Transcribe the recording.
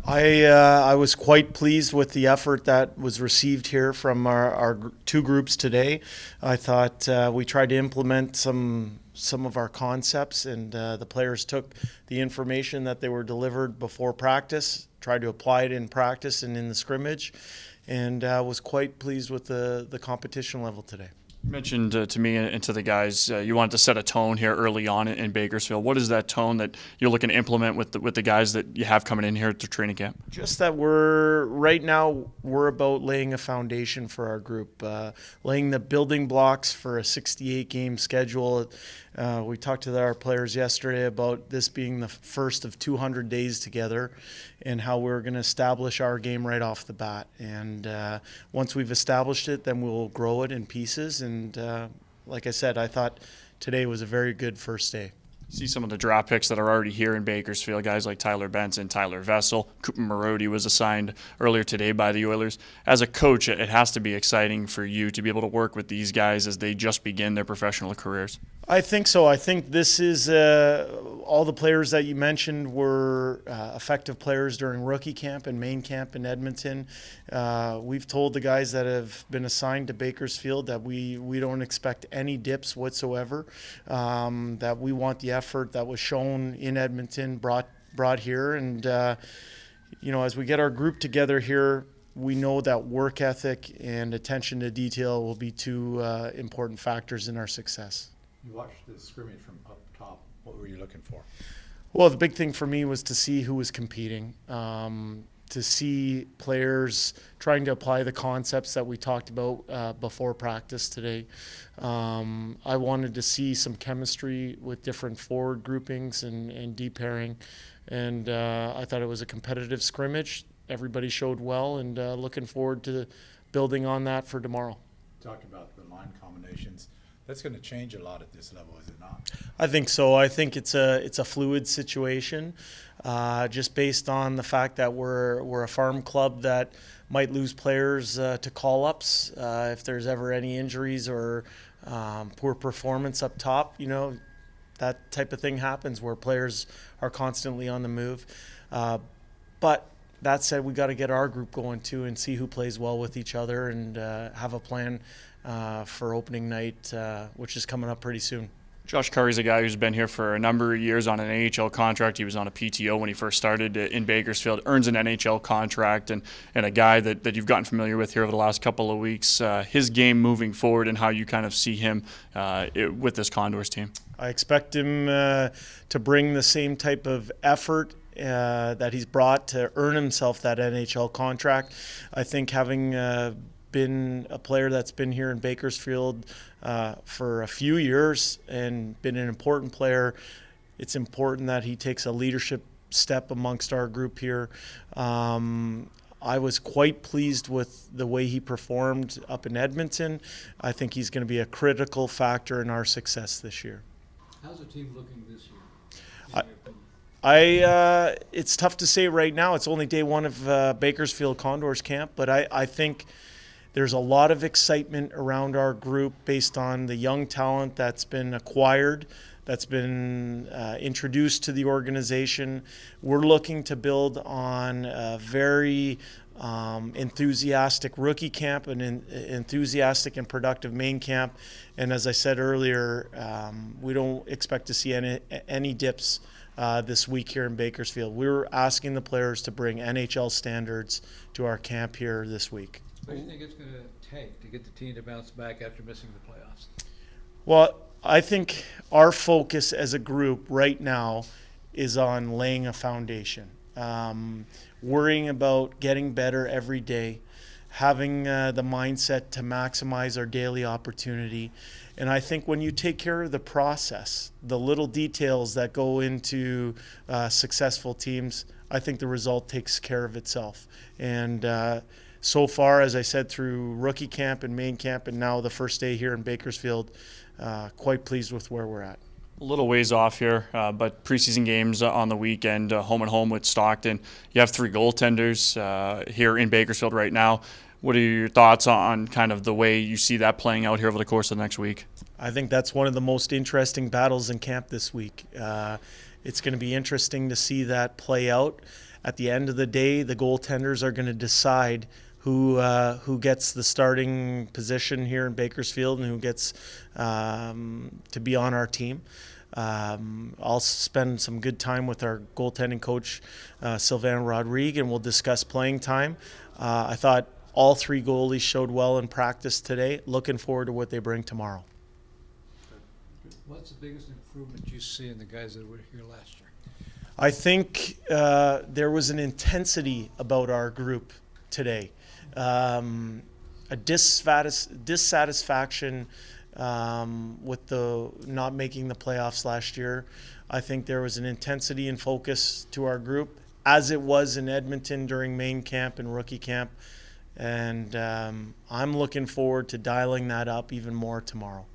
I was quite pleased with the effort that was received here from our two groups today. I thought we tried to implement some of our concepts, and the players took the information that they were delivered before practice, tried to apply it in practice and in the scrimmage, and was quite pleased with the competition level today. You mentioned to me and to the guys you wanted to set a tone here early on in Bakersfield. What is that tone that you're looking to implement with the guys that you have coming in here to training camp? Just that right now we're about laying a foundation for our group, laying the building blocks for a 68-game schedule. We talked to our players yesterday about this being the first of 200 days together and how we're going to establish our game right off the bat. And once we've established it, then we'll grow it in pieces. And like I said, I thought today was a very good first day. See some of the draft picks that are already here in Bakersfield, guys like Tyler Benson, Tyler Vessel. Cooper Marody was assigned earlier today by the Oilers. As a coach, it has to be exciting for you to be able to work with these guys as they just begin their professional careers. I think so. I think this is all the players that you mentioned were effective players during rookie camp and main camp in Edmonton. We've told the guys that have been assigned to Bakersfield that we don't expect any dips whatsoever, that we want the effort that was shown in Edmonton brought here. And, as we get our group together here, we know that work ethic and attention to detail will be two important factors in our success. You watched the scrimmage from up top. What were you looking for? Well, the big thing for me was to see who was competing, to see players trying to apply the concepts that we talked about before practice today. I wanted to see some chemistry with different forward groupings and deep pairing, and I thought it was a competitive scrimmage. Everybody showed well, and looking forward to building on that for tomorrow. Talked about the line combinations. That's going to change a lot at this level, is it not? I think so. I think it's a fluid situation, just based on the fact that we're a farm club that might lose players to call-ups if there's ever any injuries or poor performance up top. That type of thing happens where players are constantly on the move. But that said, we got to get our group going too and see who plays well with each other and have a plan for opening night, which is coming up pretty soon. Josh Curry's a guy who's been here for a number of years on an NHL contract. He was on a PTO when he first started in Bakersfield, earns an NHL contract, and a guy that you've gotten familiar with here over the last couple of weeks. His game moving forward and how you kind of see him with this Condors team. I expect him to bring the same type of effort that he's brought to earn himself that NHL contract. I think having been a player that's been here in Bakersfield for a few years and been an important player, it's important that he takes a leadership step amongst our group here. I was quite pleased with the way he performed up in Edmonton. I think he's going to be a critical factor in our success this year. How's the team looking this year? It's tough to say right now. It's only day one of Bakersfield Condors camp, but I think there's a lot of excitement around our group based on the young talent that's been acquired, that's been introduced to the organization. We're looking to build on a very enthusiastic rookie camp and enthusiastic and productive main camp. And as I said earlier, we don't expect to see any dips this week here in Bakersfield. We're asking the players to bring NHL standards to our camp here this week. What do you think it's going to take to get the team to bounce back after missing the playoffs? Well, I think our focus as a group right now is on laying a foundation, worrying about getting better every day, having the mindset to maximize our daily opportunity. And I think when you take care of the process, the little details that go into successful teams, I think the result takes care of itself. And so far, as I said, through rookie camp and main camp and now the first day here in Bakersfield, quite pleased with where we're at. A little ways off here, but preseason games on the weekend, home and home with Stockton. You have three goaltenders here in Bakersfield right now. What are your thoughts on kind of the way you see that playing out here over the course of the next week? I think that's one of the most interesting battles in camp this week. It's going to be interesting to see that play out. At the end of the day, the goaltenders are going to decide who gets the starting position here in Bakersfield and who gets to be on our team. I'll spend some good time with our goaltending coach, Sylvain Rodrigue, and we'll discuss playing time. I thought all three goalies showed well in practice today. Looking forward to what they bring tomorrow. What's the biggest improvement you see in the guys that were here last year? I think there was an intensity about our group today. A dissatisfaction with the not making the playoffs last year. I think there was an intensity and focus to our group, as it was in Edmonton during main camp and rookie camp. And I'm looking forward to dialing that up even more tomorrow.